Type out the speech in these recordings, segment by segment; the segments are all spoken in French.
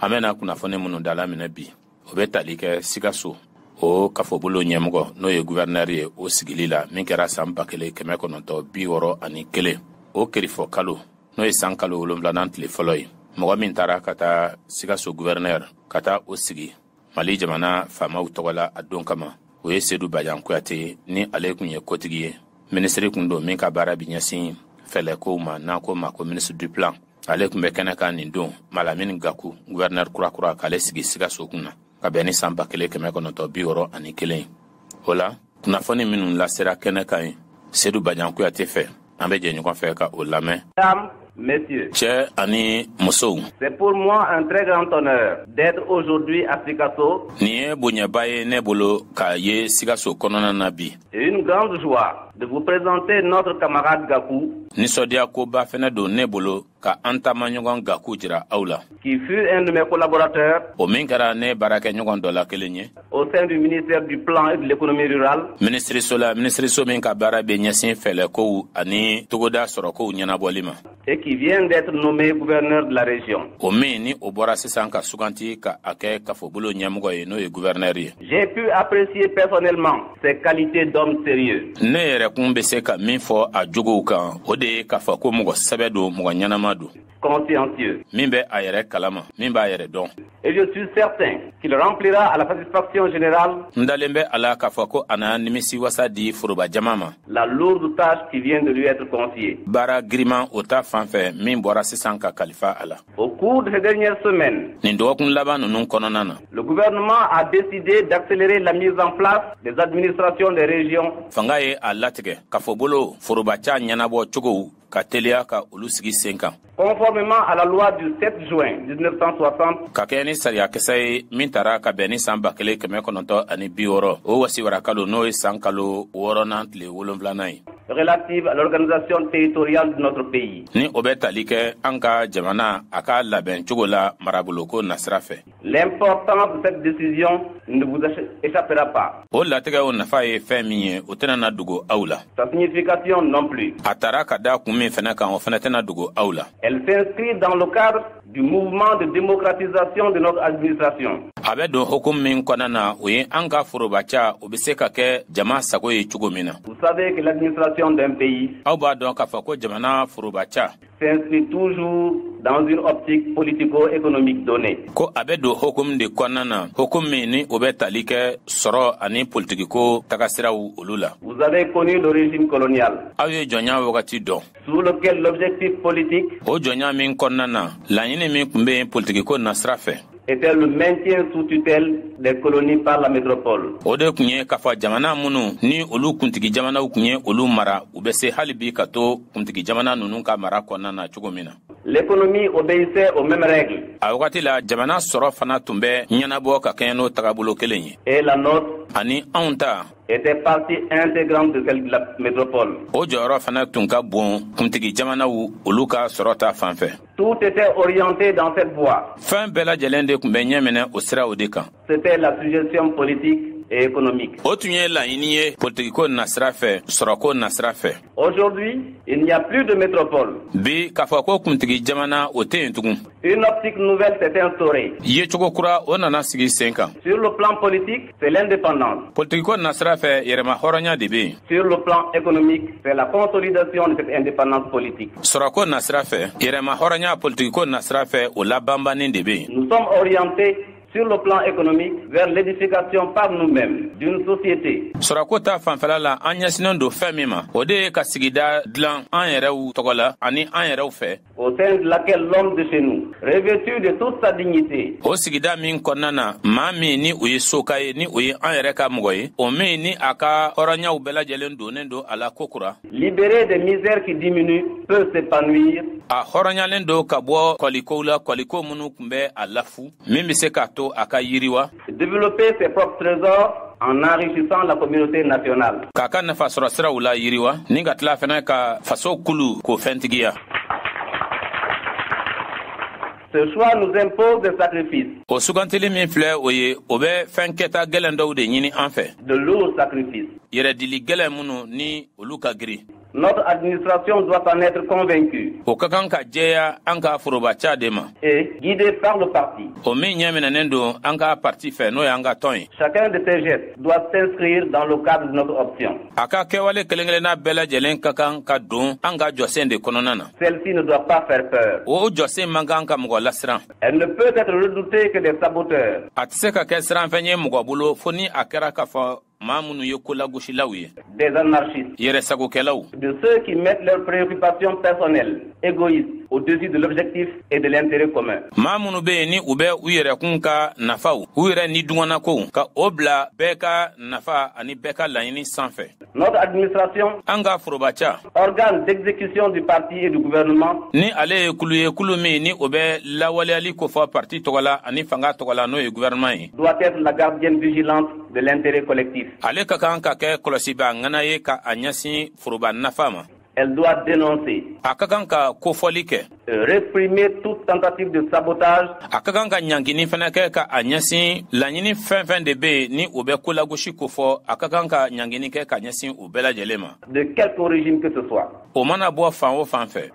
amena kunnafoni minnu dala minɛ bi o bɛ tali kɛ Sikaso o kafobolo ɲɛmɔgɔ n'o ye gouverneur ye o sigili la min kɛra san 1961 o kerifɔ kalo n'o ye san kalo 7 tile fɔlɔ ye mɔgɔ min taara ka taa Sikaso gouverneur ka taa o sigi Mali jamana faamaw tɔgɔ la a don kama o ye Seydou Badian Kuyate ni ale kun ye kotigi ye ministre kun don min ka baara bi ɲɛsin fɛlɛkow ma n'an ko ma ko ministre du plan ale kun bɛ kɛnɛ kan nin don Malamine Gakou gouverneur kura k'ale sigi Sikaso kunna ka bɛn ni san 1961 o la kunnafoni minnu lasera kɛnɛ kan ye Seydou Badian Kuyate fɛ an bɛ jɛ ɲɔgɔn fɛ ka o lamɛn. Messieurs, cɛ ani musow, c'est pour moi un très grand honneur d'être aujourd'hui à Sikaso. Ni ye bonyaba ye ne bolo ka ye Sikaso kɔnɔna na bi. Et une grande joie de vous présenter notre camarade Gakou. Nisɔndiya koba fɛnɛ don ne bolo ka an taamaɲɔgɔn Gakou jira aw la. Qui fut un de mes collaborateurs. O min kɛra ne baarakɛɲɔgɔn dɔ la kelen ye. Au sein du ministère du plan et de l'économie rurale. Ministriso min ka baara bɛ ɲɛsin fɛlɛkow ani togoda sɔrɔkow ɲɛnabɔli ma. Et qui vient d'être nommé gouverneur de la région. O min ni o bɔra sisan ka suganti ka a kɛ kafobolo ɲɛmɔgɔ ye n'o ye gouverneur ye. J'ai pu apprécier personnellement ses qualités d'homme sérieux. Ne yɛrɛ kun bɛ se ka min fɔ a jogow kan o de ye k'a fɔ ko mɔgɔ sɛbɛ don mɔgɔ ɲɛnama don. Consciencieux. Min bɛ a yɛrɛ kalama, min b'a yɛrɛ dɔn. Et je suis certain qu'il remplira à la satisfaction générale. Ndalen bɛ ala k'a fɔ ko a na nimisi wasa di foroba jama ma. La lourde tâche qui vient de lui être confiée. Baara giriman o ta fanfɛ min bɔra sisan ka kalifa a la. Au cours de ces dernières semaines, nin dɔgɔkun laban ninnu kɔnɔna na, le gouvernement a décidé d'accélérer la mise en place des administrations des régions. Fanga ye a latigɛ kafobolo forobaca ɲɛnabɔ cogow ka teliya ka olu sigi sen kan. Conformément à la loi du 7 juin 1960, ka kɛ ni sariyakisɛ ye min tara ka bɛn ni san 1960 o wasiwara kalo n'o ye san kalo 6 tile 7 ye. Relative à l'organisation territoriale de notre pays. Ni o bɛ tali kɛ an ka jamana a ka labɛn cogo la maraboloko nasira fɛ. L'importance de cette décision ne vous échappera pas. O latigɛ o nafa ye fɛn min ye o tɛna na dogo aw la. Sa signification non plus. A tara ka da kun min fɛnɛ kan o fɛnɛ tɛna dogo aw la. Elle s'inscrit dans le cadre du mouvement de démocratisation de notre administration. A bɛ don hukumu min kɔnɔna na o ye an ka forobaca o bɛ se ka kɛ jama sago ye cogo min na. Vous savez que l'administration d'un pays aw b'a dɔn k'a fɔ ko jamana forobaca s'inscrit toujours dans une optique politico-économique donnée. Ko a bɛ don hukumu de kɔnɔna na hukumu min ni o bɛ tali kɛ sɔrɔ ani politikiko tagasiraw olu la. Vous avez connu le régime colonial. Aw ye jɔnya wagati dɔn. Sous lequel l'objectif politique o jɔnya min kɔnɔna na laɲini min tun bɛ politikiko nasira fɛ était le maintien sous tutelle des colonies par la métropole. O de kun ye k'a fɔ jamana minnu ni olu kuntigi jamanaw kun ye olu mara u bɛ se hali bi ka to kuntigi jamana ninnu ka mara kɔnɔna na cogo min na. L'économie obéissait aux mêmes règles. A wagati la jamana sɔrɔ fana tun bɛ ɲɛnabɔ ka kɛɲɛ n'o tagabolo kelen ye. Et la nôtre ani anw ta était partie intégrante de celle de la métropole. O jɔyɔrɔ fana tun ka bon kuntigi jamanaw olu ka sɔrɔ ta fanfɛ. Tout était orienté dans cette voie. Fɛn bɛɛ lajɛlen de tun bɛ ɲɛminɛ o siraw de kan. C'était la suggestion politique et économique. O tun ye laɲini ye politikiko nasira fɛ sɔrɔko nasira fɛ. Aujourd'hui, il n'y a plus de métropole. Bi k'a fɔ ko kuntigi jamana o tɛ yen tugun. Une optique nouvelle s'est instaurée. Yecogo kura o nana sigi sen kan. Sur le plan politique, c'est l'indépendance. Politikiko nasira fɛ yɛrɛma hɔrɔnya de bɛ yen. Sur le plan économique, c'est la consolidation de cette indépendance politique. Sɔrɔko nasira fɛ yɛrɛma hɔrɔnya politikiko nasira fɛ o labanbannen de bɛ yen. Nous sommes orientés sur le plan économique vers l'édification par nous-mêmes d'une société. Sɔrɔko ta fanfɛla la an ɲɛsinnen don fɛn min ma o de ye ka sigida dilan an yɛrɛw tɔgɔ la ani an yɛrɛw fɛ. Au sein de laquelle l'homme de chez nous, revêtu de toute sa dignité. O sigida min kɔnɔna na maa min ni o ye soka ye ni o ye an yɛrɛ ka mɔgɔ ye o min ni a ka hɔrɔnyaw bɛɛ lajɛlen donnen don a la kokura. Libéré des misères qui diminuent peut s'épanouir. A hɔrɔnyalen don ka bɔ kɔlikow la kɔliko minnu tun bɛ a lafu min bɛ se k'a to a ka yiriwa. Développer ses propres trésors en enrichissant la communauté nationale. K'a ka nafa sɔrɔ siraw la yiriwa ni ka tila fana ka faso kulu k'o fɛntigiya. Ce choix nous impose des sacrifices. O sugantili min filɛ o ye o bɛ fɛn kɛta gɛlɛn dɔw de ɲini an fɛ. De lourds sacrifices. Yɛrɛdili gɛlɛn minnu ni olu ka girin. Notre administration doit en être convaincue. O ka kan ka jɛya an ka forobaca de ma. Et guidée par le parti. O min ɲɛminɛnen don an ka parti fɛ n'o y'an ka tɔn ye. Chacun de ces gestes doit s'inscrire dans le cadre de notre option. A ka kɛwale kelen kelenna bɛɛ lajɛlen ka kan ka don an ka jɔsen de kɔnɔna na. Celle-ci ne doit pas faire peur. O jɔsen man kan ka mɔgɔ lasiran. Elle ne peut être redoutée que des saboteurs. A tɛ se ka kɛ siranfɛn ye mɔgɔ bolo fo ni a kɛra k'a fɔ maa minnu ye kolagosilaw ye. Des anarchistes. Yɛrɛsagokɛlaw. De ceux qui mettent leurs préoccupations personnelles, égoïstes, au-dessus de l'objectif et de l'intérêt commun. Maa minnu bɛ yen ni u bɛ u yɛrɛkun ka nafaw u yɛrɛ ni dungɔnnakow ka o bila bɛɛ ka nafa ani bɛɛ ka laɲini sanfɛ. Notre administration, an ka forobaca. organe d'exécution du parti et du gouvernement, Ni ale ye kulu min ni o bɛ lawaleyali kofɔ parti tɔgɔ la ani fanga tɔgɔ la n'o ye gouvernement ye. doit être la gardienne vigilante de l'intérêt collectif. Ale ka kan ka kɛ kɔlɔsiba ŋana ye ka a ɲɛsin foroba nafa ma. Elle doit dénoncer, A ka kan ka kofɔli kɛ. réprimer toute tentative de sabotage, A ka kan ka ɲangini fɛnɛ kɛ ka a ɲɛsin laɲini fɛn fɛn de be yen ni o bɛ kolagosi kofɔ a ka kan ka ɲangini kɛ ka ɲɛsin o bɛɛ lajɛlen ma. de quelque origine que ce soit. O mana bɔ fan o fan fɛ.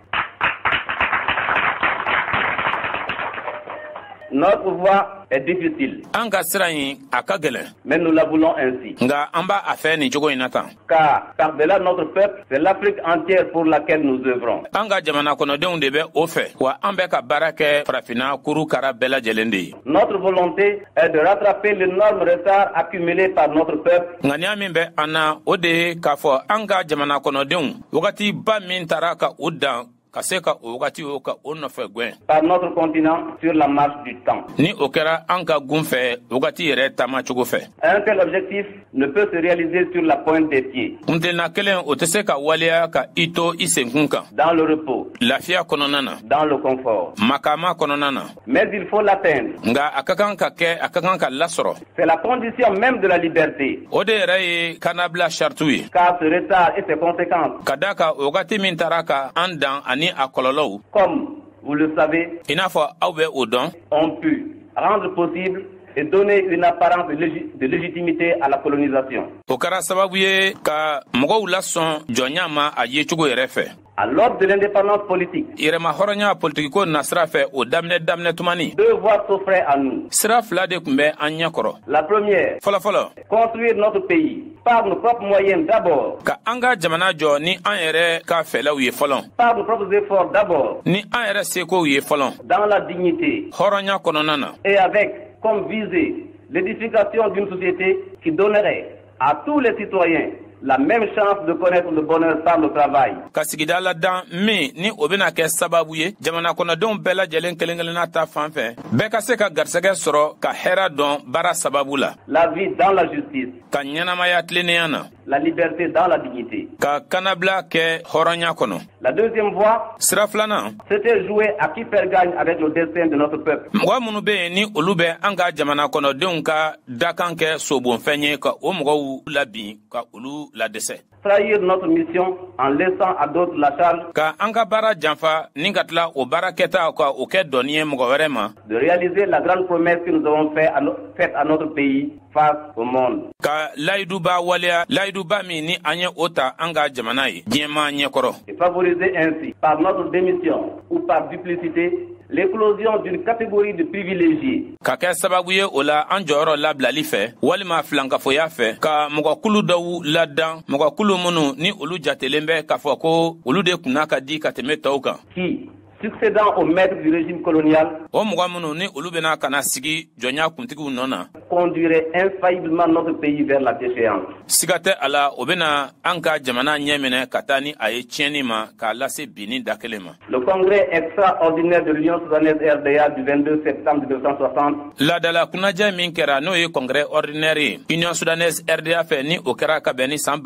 Notre voie est difficile, An ka sira ɲi a ka gɛlɛn. mais nous la voulons ainsi. Nga an b'a a fɛ nin cogo in na tan. Car par-delà notre peuple, c'est l'Afrique entière pour laquelle nous œuvrons. An ka jamana kɔnɔdenw de bɛ o fɛ wa an bɛ ka baara kɛ farafina kuru kara bɛɛ lajɛlen de ye. Notre volonté est de rattraper l'énorme retard accumulé par notre peuple Ŋaniya min bɛ an na o de ye k'a fɔ an ka jamana kɔnɔdenw wagati ba min taara ka o dan ka se ka o wagati o ka o nɔfɛ gwɛn. par notre continent sur la marche du temps. Ni o kɛra an ka gun fɛ wagati yɛrɛ taama cogo fɛ. Un tel objectif ne peut se réaliser sur la pointe des pieds, Kuntena kelen o tɛ se ka waleya ka i to i senkun kan. dans le repos, Lafiya kɔnɔna na, dans le confort. makama kɔnɔna na. Mais il faut l'atteindre. Nga a ka kan ka kɛ a ka kan ka lasɔrɔ. C'est la condition même de la liberté, O de yɛrɛ ye kanabila sartu ye. car ce retard et ses conséquences, Ka da ka o wagati min taara ka an dan ani a kɔlɔlɔw, comme vous le savez, i n'a fɔ aw bɛ o dɔn, ont pu rendre possible et donner une apparence de légitimité à la colonisation. o kɛra sababu ye ka mɔgɔw lasɔn jɔnya ma a yecogo yɛrɛ fɛ. À l'aube de l'indépendance politique, Yɛrɛma hɔrɔnya politikiko na sira fɛ o daminɛ tumani. deux voies s'offraient à nous. Sira fila de tun bɛ an ɲɛkɔrɔ. La première, Fɔlɔfɔlɔ, construire notre pays par nos propres moyens d'abord, ka an ka jamana jɔ ni an yɛrɛ ka fɛlɛw ye fɔlɔ, par nos propres efforts d'abord, ni an yɛrɛ sekow ye fɔlɔ, dans la dignité hɔrɔnya kɔnɔna na, et avec comme visée l'édification d'une société qui donnerait à tous les citoyens la même chance de connaître le bonheur par le travail. ka sigida ladan min ni o bena kɛ sababu ye jamana kɔnɔdenw bɛɛ lajɛlen kelen kelenna ta fan fɛ bɛɛ ka se ka garisɛgɛ sɔrɔ ka hɛra dɔn baara sababu la, La vie dans la justice, ka ɲɛnamaya tilennenya na, la liberté dans la dignité. ka kanabila kɛ hɔrɔnya kɔnɔ. La deuxième voie, Sira filanan, c'était jouer à qui faire gagne avec le destin de notre peuple. mɔgɔ minnu be yen ni olu bɛ an ka jamana kɔnɔdenw ka dakan kɛ sobonfɛn ye ka o mɔgɔw labin ka olu ladɛsɛ. Trahir notre mission en laissant à d'autres la charge Ka an ka baara janfa ni ka tila o baara kɛta ka o kɛ dɔnni ye mɔgɔ wɛrɛ ma, de réaliser la grande promesse que nous avons faite à notre pays face au monde. ka layiduba waleya layiduba min ni an ye o ta an ka jamana ye diɲɛma ɲɛkɔrɔ. Et favoriser ainsi, par notre démission ou par duplicité, l'éclosion d'une catégorie de privilégiés Ka kɛ sababu ye o la an jɔyɔrɔ labilali fɛ walima filankafoya fɛ ka mɔgɔkulu dɔw ladan, mɔgɔkulu minnu ni olu jatelen bɛ k'a fɔ ko olu de kunna ka di ka tɛmɛ tɔw kan. qui, succédant aux maîtres du régime colonial, O mɔgɔ minnu ni olu bɛna ka na sigi jɔnya kuntigiw nɔ na, conduirait infailliblement notre pays vers la déchéance. siga tɛ a la o bɛna an ka jamana ɲɛ minɛ ka taa ni a ye tiɲɛni ma k'a lase binni da kelen ma. Le congrès extraordinaire de l'Union soudanaise RDA du 22 septembre 1960 Laadala kunnajɛ min kɛra n'o ye congrès ordinaire ye Union Soudanaise RDA fɛ ni o kɛra ka bɛn ni san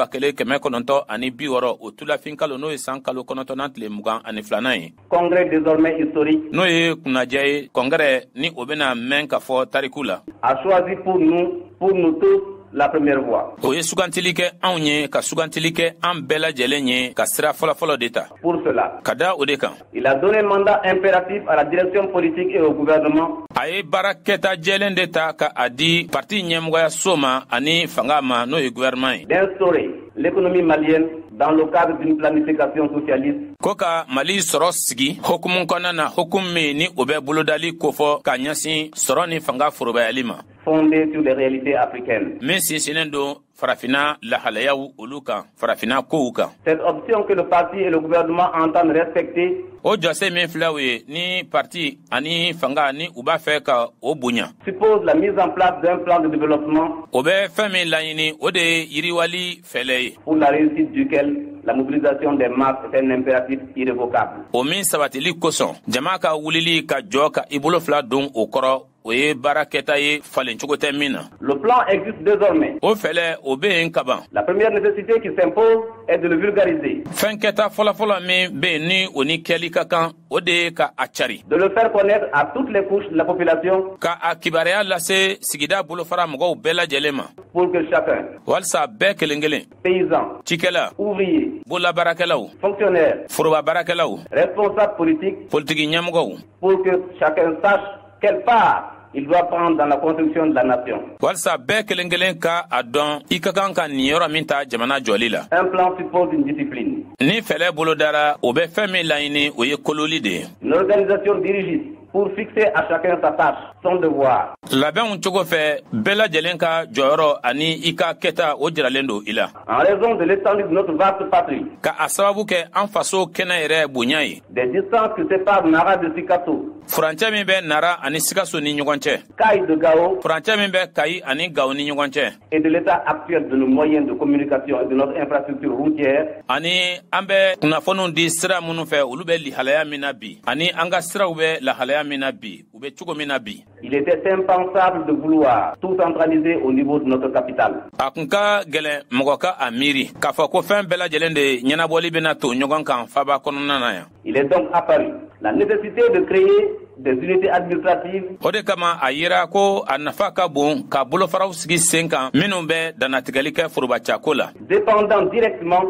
1960 o tulafin kalo n'o ye san kalo 9 tile 22 ye. congrès désormais historique, N'o ye kunnajɛ ye congrès ni o bɛna mɛn ka fɔ tariku la. a choisi pour nous tous, la première voie. O ye sugantili kɛ anw ye ka sugantili kɛ an bɛɛ lajɛlen ye ka sira fɔlɔfɔlɔ de ta. Pour cela, Ka da o de kan, il a donné mandat impératif à la direction politique et au gouvernement a ye baara kɛta jɛlen de ta ka a di parti ɲɛmɔgɔyaso ma ani fanga ma n'o ye gouvernement ye. d'instaurer l'économie malienne dans le cadre d'une planification socialiste. Koka Mali soro sigi hokumun konana hukumme ni obe bulodali kofo kanyasi soro ni fanga furubayalima fondée sur les réalités africaines. Mais si sinendo farafina la halayawu uluka farafina kouka. Cette option que le parti et le gouvernement entendent respecter o jose min flawe ni parti ani fanga ni uba fe ka o bunya suppose la mise en place d'un plan de développement obe fami layini ode yiriwali fele pour la réussite duquel la mobilisation des masses est un impératif irrévocable. O min sabatili koson jama ka wulili ka joka ibulo fla don okoro oye baraketa ye falen chogote mina. Le plan existe désormais. O fele obe nkaba. La première nécessité qui s'impose est de le vulgariser. Fenketa fola mi be ni oni keli kakan ode ka achari. De le faire connaître à toutes les couches de la population. Ka akibareya lase sigida bulo fara mogo bela jelema. Pour que chacun. Walsa be kelengele. Paysan. Chikela. Ouvrier. Bola barakelaw. Fonctionnaire. Furuba barakelaw. Responsable politique. Politiki nyamogo. Pour que chacun sache quelle part il doit prendre dans la construction de la nation. Walsa be kelengelen ka adon ikakan ka niyoro minta jamana jolila. Un plan suppose une discipline. Ni fele bolo dara obe femi laini oye kololi de. Une organisation dirigiste pour fixer à chacun sa tâche, son devoir. Labɛnw cogo fɛ bɛɛ lajɛlen ka jɔyɔrɔ ani i ka kɛta o jiralen don i la. En raison de l'étendue de notre vaste patrie. Ka a sababu kɛ an faso kɛnɛ yɛrɛ bonya ye. Des distances qui séparent Nara de Sikasso. Furancɛ min bɛ Nara ani Sikaso ni ɲɔgɔn cɛ. Kayi de Gao. Furancɛ min bɛ Kayi ani Gao ni ɲɔgɔn cɛ. Et de l'état actuel de nos moyens de communication et de notre infrastructure routière. Ani an bɛ kunnafoniw di sira minnu fɛ olu bɛ lihalaya min na bi. Ani an ka siraw bɛ lahalaya min na bi. U bɛ cogo min na bi. Il était impensable de vouloir tout centraliser au niveau de notre capitale. A kun ka gɛlɛn mɔgɔ ka a miiri k'a fɔ ko fɛn bɛɛ lajɛlen de ɲɛnabɔli bɛna to ɲɔgɔn kan faba kɔnɔna na yan. Il est donc apparu la nécessité de créer des unités administratives. O de kama a yira ko a nafa ka bon ka bolofaraw sigi sen kan minnu bɛ danatigɛli kɛ forobacako la. Dépendant directement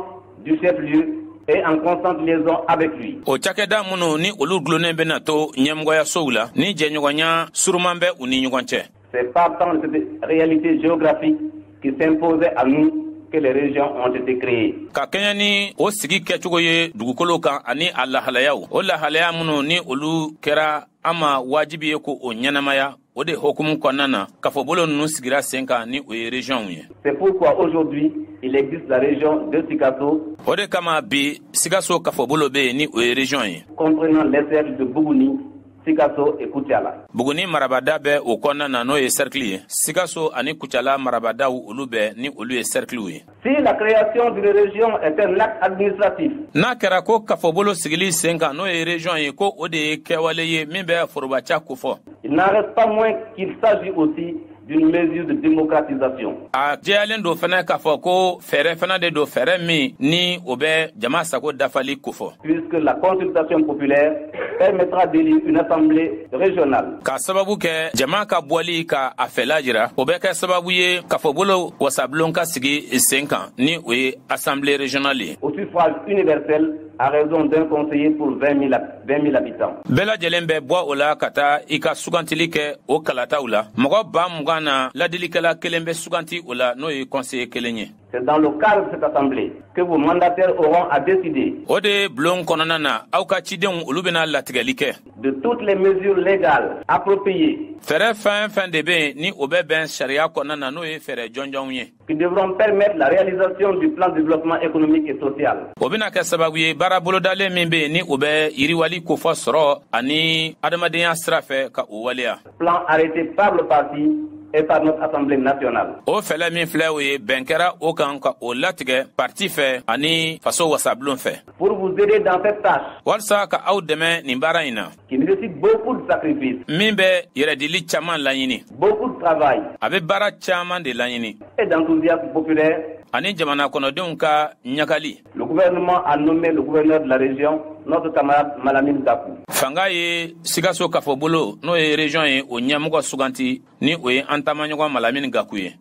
du chef-lieu et en constante liaison avec lui. O cakɛda minnu ni olu gulonnen bɛna to ɲɛmɔgɔyasow la ni jɛɲɔgɔnya suruman bɛ u ni ɲɔgɔn cɛ. C'est partant de cette réalité géographique qui s'imposait à nous que les régions ont été créées. Ka kɛɲɛ ni o sigi kɛcogo ye dugukolo kan ani a lahalayaw o lahalaya minnu ni olu kɛra an ma wajibi ye ko o ɲɛnamaya o de hokumu kɔnɔna na kafobolo ninnu sigira sen kan ni o ye région ye. C'est pourquoi aujourd'hui il existe la région de Sikasso. O de kama bi Sikaso kafobolo bɛ yen ni o ye région ye. Comprenant les cercles de Bougouni, Sikasso et Koutiala. Buguni marabada bɛ o kɔnɔna na n'o ye cercle ye. Sikaso ani Kucala marabadaw olu bɛ ni olu ye cercle ye. Si la création d'une région est un acte administratif. N'a kɛra ko kafobolo sigili sen kan n'o ye région ye ko o de ye kɛwale ye min bɛ forobaca kofɔ. Il n'en reste pas moins qu'il s'agit aussi d'une mesure de démocratisation. A jɛyalen do fana k'a fɔ ko fɛɛrɛ fana de do fɛɛrɛ min ni o bɛ jama sago dafali kofɔ. Puisque la consultation populaire permettra d'élire une assemblée régionale. Ka sababu kɛ jama ka bɔli ka a fɛla jira o bɛ kɛ sababu ye kafobolo wasabilon ka sigi sen kan ni o ye assemblée régionale ye. Au suffrage universel à raison d'un conseiller pour 20 000 habitants. Bɛɛ lajɛlen bɛ bɔ o la ka taa i ka sugantili kɛ o kalataw la. Mɔgɔ 20,000 na ladilikɛla kelen bɛ suganti o la n'o ye conseiller kelen ye. C'est dans le cadre de cette assemblée que vos mandataires auront à décider. O de bulon kɔnɔna na aw ka cidenw olu bɛna latigɛli kɛ. De toutes les mesures légales appropriées. Fɛɛrɛ fɛn fɛn de bɛ yen ni o bɛ bɛn sariya kɔnɔna na n'o ye fɛɛrɛ jɔnjɔnw ye. Qui devront permettre la réalisation du plan de développement économique et social. O bɛna kɛ sababu ye baara bolodalen min bɛ yen ni o bɛ yiriwali kofɔ sɔrɔ ani adamadenya sira fɛ ka o waleya. Plan arrêté par le parti et par notre Assemblée nationale. O fɛlɛ min filɛ o ye bɛn kɛra o kan ka o latigɛ parti fɛ ani faso wasabilon fɛ. Pour vous aider dans cette tâche. Walasa ka aw dɛmɛ nin baara in na. Qui nécessite beaucoup de sacrifices. Min bɛ yɛrɛdili caman laɲini. Beaucoup de travail. A bɛ baara caman de laɲini. Et d'enthousiasme populaire. Ani jamana kɔnɔdenw ka ɲagali. Le gouvernement a nommé le gouverneur de la région, notre camarade Malamine Gakou. Fanga ye Sikaso kafobolo n'o ye région ye o ɲɛmɔgɔ suganti ni o ye an taamaɲɔgɔn Malamine Gakou ye.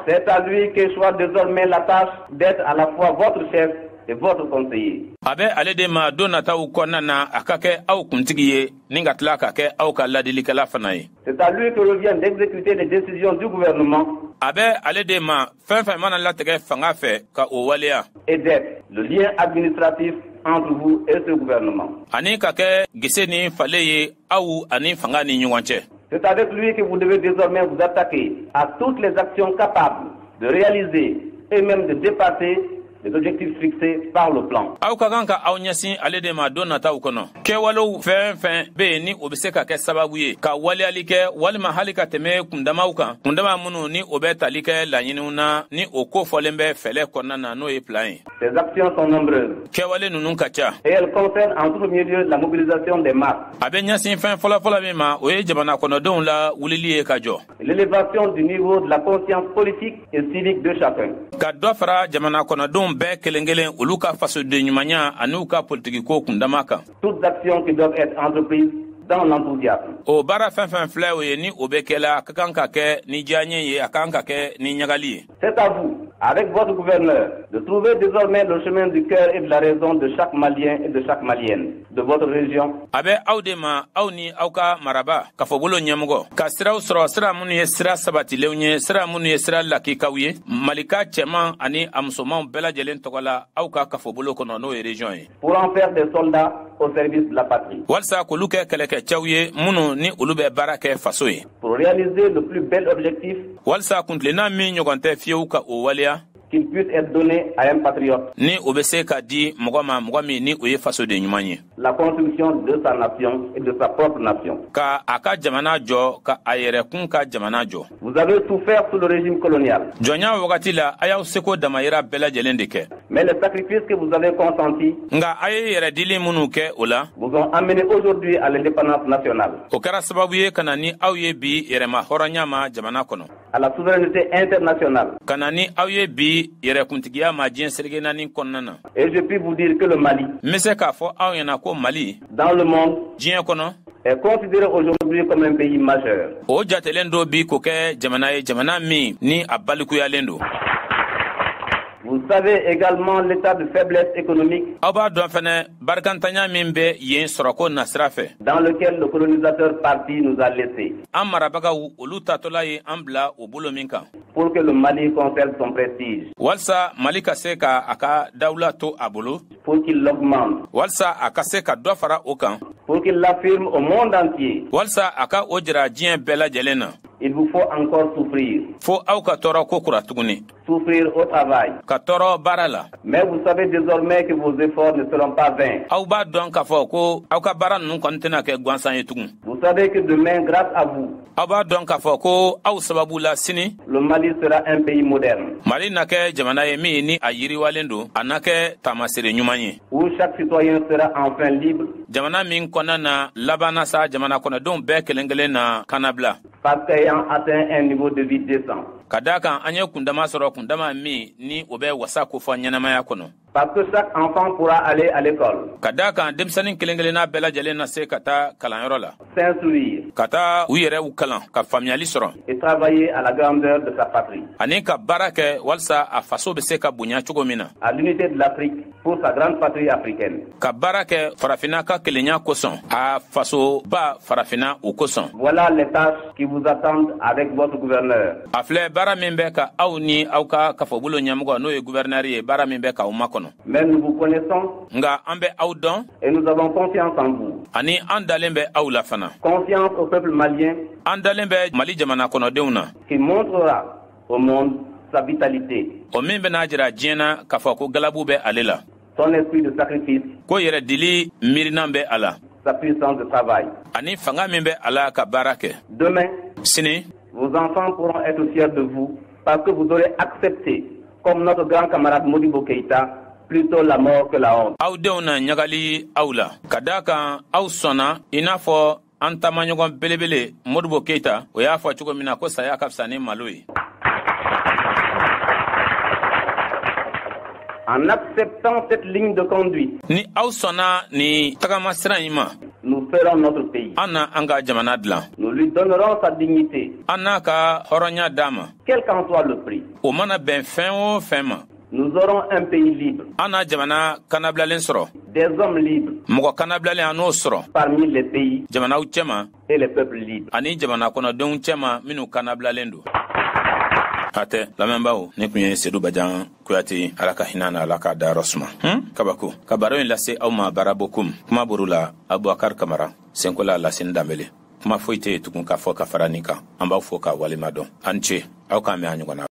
C'est à lui que soit désormais la tâche d'être à la fois votre chef et votre conseiller. A bɛ ale de ma don nataw kɔnɔna na a ka kɛ aw kuntigi ye ni ka tila ka kɛ aw ka ladilikɛla fana ye. C'est à lui que revient d'exécuter les décisions du gouvernement abe ale de ma fɛn mana latigɛ fanga fɛ ka o waleya et d'être le lien administratif entre vous et ce gouvernement. ani ka kɛ gese ni fale ye aw ani fanga ni ɲɔgɔn cɛ. C'est avec lui que vous devez désormais vous attaquer à toutes les actions capables de réaliser et même de dépasser les objectifs fixés par le plan. Aw ka kan ka aw ɲɛsin ale de ma don nataw kɔnɔ. Kɛwalew fɛn bɛ yen ni o bɛ se ka kɛ sababu ye ka waleyali kɛ walima hali ka tɛmɛ kundamaw kan. Kundama minnu ni o bɛ tali kɛ laɲiniw na ni o ko fɔlen bɛ fɛlɛ kɔnɔna na n'o ye plan ye. Ces actions sont nombreuses. Kɛwale ninnu ka ca. Et elles concernent en tout premier lieu la mobilisation des masses. A bɛ ɲɛsin fɛn fɔlɔfɔlɔ min ma o ye jamana kɔnɔdenw la wulili ye ka jɔ. L'élévation du niveau de la conscience politique et civique de chacun. Ka dɔ fara jamana kɔnɔdenw bɛɛ kelen olu ka fasoden ɲumanya ani u ka politiki ko kundama kan. Toutes actions qui doivent être entreprises dans l'enthousiasme. O baara fɛn filɛ o ye ni o bɛ kɛla a ka kan ka kɛ ni diyaɲɛ ye a ka kan ka kɛ ni ɲagali ye. C'est à vous, avec votre gouverneur, de trouver désormais le chemin du cœur et de la raison de chaque Malien et de chaque Malienne de votre région. A bɛ aw de ma aw ni aw ka maraba kafobolo ɲɛmɔgɔ ka siraw sɔrɔ sira minnu ye sira sabatilenw ye sira minnu ye sira lakikaw ye malika cɛman ani a musomanw bɛɛ lajɛlen tɔgɔ la aw ka kafobolo kɔnɔ n'o ye région ye. Pour en faire des soldats au service de la patrie. Walasa k'olu kɛ kɛlɛkɛcɛw ye minnu ni olu bɛ baara kɛ faso ye. Pour réaliser le plus bel objectif. Walasa kuntilenna min ɲɔgɔn tɛ fiyewu ka o waleya. Qu'il puisse être donné à un patriote. Ni o bɛ se ka di mɔgɔ ma mɔgɔ min ni o ye fasoden ɲuman ye. La construction de sa nation et de sa propre nation. Ka a ka jamana jɔ ka a yɛrɛkun ka jamana jɔ. Vous avez souffert sous le régime colonial. Jɔnya wagati la a y'aw seko damayira bɛɛ lajɛlen de kɛ. Mais les sacrifices que vous avez consentis. Nga a ye yɛrɛdili minnu kɛ o la. Vous ont amené aujourd'hui à l'indépendance nationale. O kɛra sababu ye ka na ni aw ye bi yɛrɛma hɔrɔnya ma jamana kɔnɔ. À la souveraineté internationale. Ka na ni aw ye bi yɛrɛkuntigiya ma diɲɛ selege naani kɔnɔna na. Et je puis vous dire que le Mali. N bɛ se k'a fɔ aw ɲɛna ko Mali. Dans le monde. Diɲɛ kɔnɔ. Est considéré aujourd'hui comme un pays majeur. O jatelen dɔ bi k'o kɛ jamana ye jamana min ni a balikuyalen don. Vous savez également l'état de faiblesse économique. Aw b'a dɔn fɛnɛ barikantanya min bɛ yen sɔrɔko nasira fɛ. Dans lequel le colonisateur parti nous a laissé. An marabagaw olu tatɔla ye an bila o bolo min kan. Pour que le Mali conserve son prestige. Walasa Mali ka se ka a ka dawula to a bolo. Pour qu'il l'augmente. Walasa a ka se ka dɔ fara o kan. Pour qu'il l'affirme au monde entier. Walasa a ka o jira diɲɛ bɛɛ lajɛlen na. Il vous faut encore souffrir. Fo aw ka tɔɔrɔ ko kura tuguni. Souffrir au travail. Ka tɔɔrɔ baara la. Mais vous savez désormais que vos efforts ne seront pas vains. Aw b'a dɔn k'a fɔ ko aw ka baara ninnu kɔni tɛna kɛ gansan ye tugun. Vous savez que demain, grâce à vous. Aw b'a dɔn k'a fɔ ko aw sababu la sini. Le Mali sera un pays moderne. Mali na kɛ jamana ye min ni a yiriwalen don a na kɛ taamasere ɲuman ye. Où chaque citoyen sera enfin libre. Jamana min kɔnɔna na labanna sa jamana kɔnɔdenw bɛɛ kelen kelen na kanabila. Parce qu'ayant atteint un niveau de vie décent. Ka da kan an ye kundama sɔrɔ kundama min ni o bɛ wasa ko fɔ ɲɛnamaya kɔnɔ. Parce que chaque enfant pourra aller à l'école. Ka da kan denmisɛnnin kelen kelenna bɛɛ lajɛlen na se ka taa kalanyɔrɔ la. S'instruire. Ka taa u yɛrɛw kalan ka faamuyali sɔrɔ. Et travailler à la grandeur de sa patrie. Ani ka baara kɛ walasa a faso bɛ se ka bonya cogo min na. À l'unité de l'Afrique pour sa grande patrie africaine. Ka baara kɛ farafinna ka kelenya kosɔn a fasoba farafinna o kosɔn. Voilà les tâches qui vous attendent avec votre gouverneur. A filɛ baara min bɛ ka aw ni aw ka kafobolo ɲɛmɔgɔ n'o ye gouverneur ye baara min bɛ k'aw makɔnɔ. Mais nous vous connaissons. Nga an bɛ aw dɔn. Et nous avons confiance en vous. Ani an dalen bɛ aw la fana. Confiance au peuple malien. An dalen bɛ Mali jamana kɔnɔdenw na. Qui montrera au monde sa vitalité. O min bɛna jira diɲɛ na k'a fɔ ko galabu bɛ ale la. Son esprit de sacrifice. Ko yɛrɛ dili miirinan bɛ a la. Sa puissance de travail. Ani fanga min bɛ a la ka baara kɛ. Demain. Sini. Vos enfants pourront être fiers de vous parce que vous aurez accepté, comme notre grand camarade Modibo Keïta, plutôt la mort que la honte. Aw denw na ɲagali aw la ka da kan aw sɔnna i n'a fɔ an taamaɲɔgɔn belebele Modibo Keïta o y'a fɔ cogo min na ko saya ka fisa ni malo ye. En acceptant cette ligne de conduite, ni aw sɔnna ni tagama sira in ma. Nous ferons notre pays. An na an ka jamana dilan. Nous lui donnerons sa dignité. An n'a ka hɔrɔnya d'a ma. Quel qu'en soit le prix. O mana bɛn fɛn o fɛn ma. Nous aurons un pays libre. An na jamana kanabilalen sɔrɔ. Des hommes libres. Mɔgɔ kanabilalen an n'o sɔrɔ. Parmi les pays. Jamanaw cɛma. Et les peuples libres. Ani jamana kɔnɔdenw cɛma minnu kanabilalen don. Hate lamembawo ne kun ye Seydou Badian Kuyate ala ka hinana ala ka da rasuma kabako kabaro in lase aw ma barabokum kuma borula Abubakar Kamara senkola lasin dambele kuma foite tukun ka fo ka faranika an b'a fo ka walima dɔn an ce aw ka mɛ a ɲɔgɔn na